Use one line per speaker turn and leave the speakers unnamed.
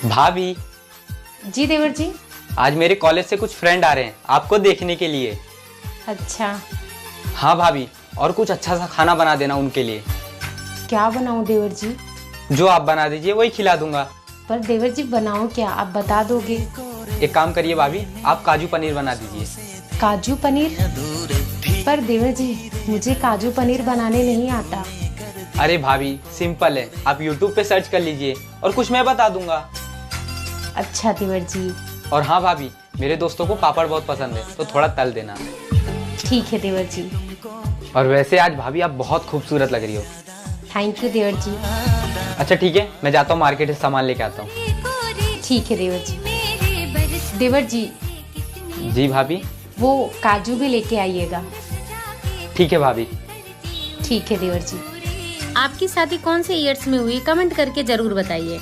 भाभी,
जी देवर जी।
आज मेरे कॉलेज से कुछ फ्रेंड आ रहे हैं आपको देखने के लिए।
अच्छा,
हाँ भाभी, और कुछ अच्छा सा खाना बना देना उनके लिए।
क्या बनाऊं देवर जी?
जो आप बना दीजिए वही खिला दूंगा।
पर देवर जी बनाऊं क्या, आप बता दोगे?
एक काम करिए भाभी, आप काजू पनीर बना दीजिए।
काजू पनीर? पर देवर जी मुझे काजू पनीर बनाने नहीं आता।
अरे भाभी सिंपल है, आप YouTube पे सर्च कर लीजिए और कुछ मैं बता दूंगा।
अच्छा देवर जी।
और हाँ भाभी, मेरे दोस्तों को पापड़ बहुत पसंद है तो थोड़ा तल देना।
ठीक है देवर जी।
और वैसे आज भाभी आप बहुत खूबसूरत लग रही हो।
थैंक यू देवर जी।
अच्छा ठीक है, मैं जाता हूँ मार्केट से सामान लेके आता हूँ।
ठीक है देवर जी। देवर जी
जी भाभी।
वो काजू भी लेके आइएगा।
ठीक है भाभी।
ठीक है देवर जी।
आपकी शादी कौन से ईयर्स में हुई, कमेंट करके जरूर बताइए।